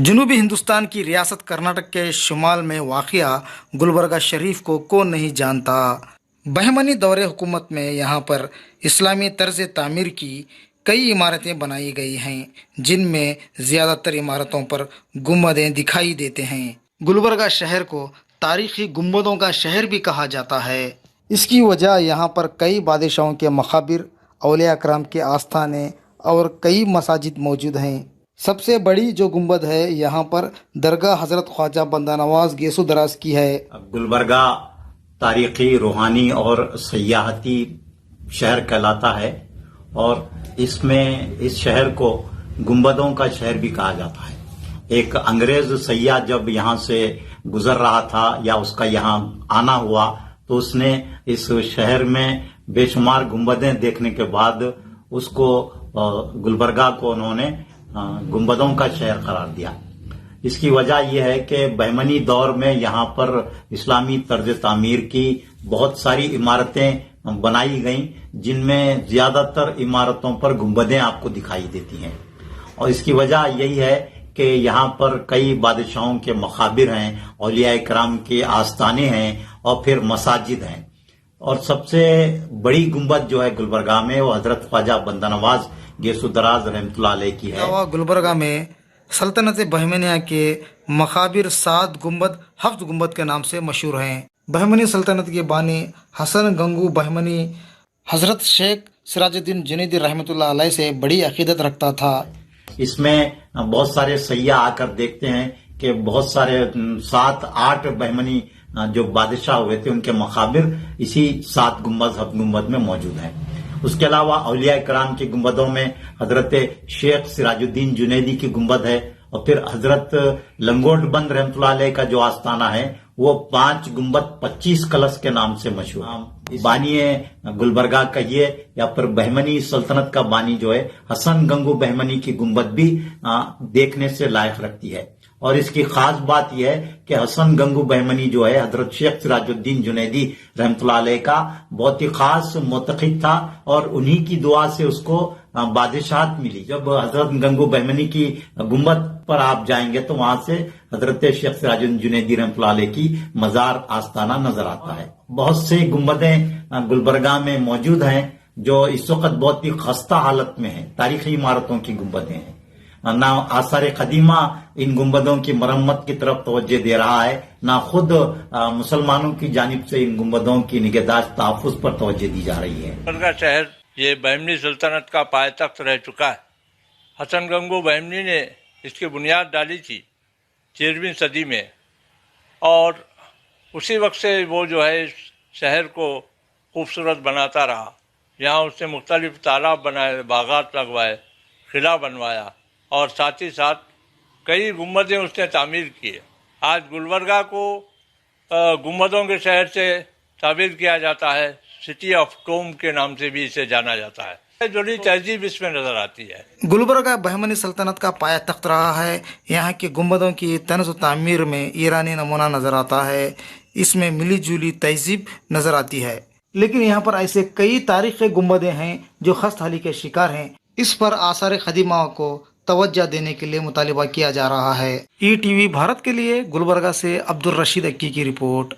جنوبی ہندوستان کی ریاست کرناٹک کے شمال میں واقع گلبرگہ شریف کو کون نہیں جانتا۔ بہمنی دور حکومت میں یہاں پر اسلامی طرز تعمیر کی کئی عمارتیں بنائی گئی ہیں، جن میں زیادہ تر عمارتوں پر گنبدیں دکھائی دیتے ہیں۔ گلبرگہ شہر کو تاریخی گنبدوں کا شہر بھی کہا جاتا ہے۔ اس کی وجہ یہاں پر کئی بادشاہوں کے مقابر، اولیاء کرام کے آستانے اور کئی مساجد موجود ہیں۔ سب سے بڑی جو گنبد ہے یہاں پر درگاہ حضرت خواجہ بندہ نواز گیسو دراز کی ہے۔ گلبرگہ تاریخی، روحانی اور سیاحتی شہر کہلاتا ہے، اور اس شہر کو گنبدوں کا شہر بھی کہا جاتا ہے۔ ایک انگریز سیاح جب یہاں سے گزر رہا تھا یا اس کا یہاں آنا ہوا تو اس نے اس شہر میں بے شمار گنبدیں دیکھنے کے بعد اس کو گلبرگہ کو انہوں نے گنبدوں کا شہر قرار دیا۔ اس کی وجہ یہ ہے کہ بہمنی دور میں یہاں پر اسلامی طرز تعمیر کی بہت ساری عمارتیں بنائی گئیں، جن میں زیادہ تر عمارتوں پر گنبدیں آپ کو دکھائی دیتی ہیں، اور اس کی وجہ یہی ہے کہ یہاں پر کئی بادشاہوں کے مقابر ہیں، اولیاء کرام کے آستانے ہیں اور پھر مساجد ہیں۔ اور سب سے بڑی گنبد جو ہے گلبرگہ میں وہ حضرت خواجہ بندہ نواز گیسو دراز رحمۃ اللہ علیہ کی ہے۔ گلبرگہ میں سلطنت بہمنیہ کے مقابر 7 گنبد 7 گنبد کے نام سے مشہور ہیں۔ بہمنی سلطنت کے بانی حسن گنگو بہمنی حضرت شیخ سراج الدین جنیدی رحمۃ اللہ علیہ سے بڑی عقیدت رکھتا تھا۔ اس میں بہت سارے سیاح آ کر دیکھتے ہیں کہ بہت سارے 7-8 بہمنی جو بادشاہ ہوئے تھے ان کے مقابر اسی 7 گنبد میں موجود ہیں۔ اس کے علاوہ اولیاء کرام کی گنبدوں میں حضرت شیخ سراج الدین جنیدی کی گنبد ہے، اور پھر حضرت لنگوٹ بند رحمۃ اللہ علیہ کا جو آستانہ ہے وہ 5 گنبد 25 کلش کے نام سے مشہور ہے۔ بانی گلبرگہ کہیے یا پھر بہمنی سلطنت کا بانی جو ہے حسن گنگو بہمنی کی گنبد بھی دیکھنے سے لائق رکھتی ہے۔ اور اس کی خاص بات یہ ہے کہ حسن گنگو بہمنی جو ہے حضرت شیخ سراج الدین جنیدی رحمۃ اللہ علیہ کا بہت ہی خاص معتقد تھا، اور انہی کی دعا سے اس کو بادشاہت ملی۔ جب حضرت گنگو بہمنی کی گنبد پر آپ جائیں گے تو وہاں سے حضرت شیخ سراج الدین جنیدی رحمۃ اللہ علیہ کی مزار آستانہ نظر آتا ہے۔ بہت سے گنبدیں گلبرگہ میں موجود ہیں جو اس وقت بہت ہی خستہ حالت میں ہیں، تاریخی عمارتوں کی گنبدیں ہیں۔ نہ آثار قدیمہ ان گنبدوں کی مرمت کی طرف توجہ دے رہا ہے، نہ خود مسلمانوں کی جانب سے ان گنبدوں کی نگہداشت تحفظ پر توجہ دی جا رہی ہے۔ گلبرگہ شہر یہ بہمنی سلطنت کا پائے تخت رہ چکا ہے۔ حسن گنگو بہمنی نے اس کی بنیاد ڈالی تھی 13ویں صدی میں، اور اسی وقت سے وہ جو ہے شہر کو خوبصورت بناتا رہا۔ یہاں اس نے مختلف تالاب بنائے، باغات لگوائے، قلعہ بنوایا، اور ساتھ ہی ساتھ کئی گنبدیں اس نے تعمیر کیے۔ آج گلبرگہ کو گنبدوں کے شہر سے تعبیر کیا جاتا ہے، سٹی آف ٹوم کے نام سے بھی اسے جانا جاتا ہے۔ جڑی تہذیب اس میں نظر آتی ہے۔ گلبرگہ بہمنی سلطنت کا پایہ تخت رہا ہے۔ یہاں کی گنبدوں کی طنز و تعمیر میں ایرانی نمونہ نظر آتا ہے، اس میں ملی جلی تہذیب نظر آتی ہے۔ لیکن یہاں پر ایسے کئی تاریخی گنبدیں ہیں جو خست حالی کے شکار ہیں۔ اس پر آثار قدیمہ کو توجہ دینے کے لیے مطالبہ کیا جا رہا ہے۔ ETV بھارت کے لیے گلبرگہ سے عبدالرشید اکی کی رپورٹ۔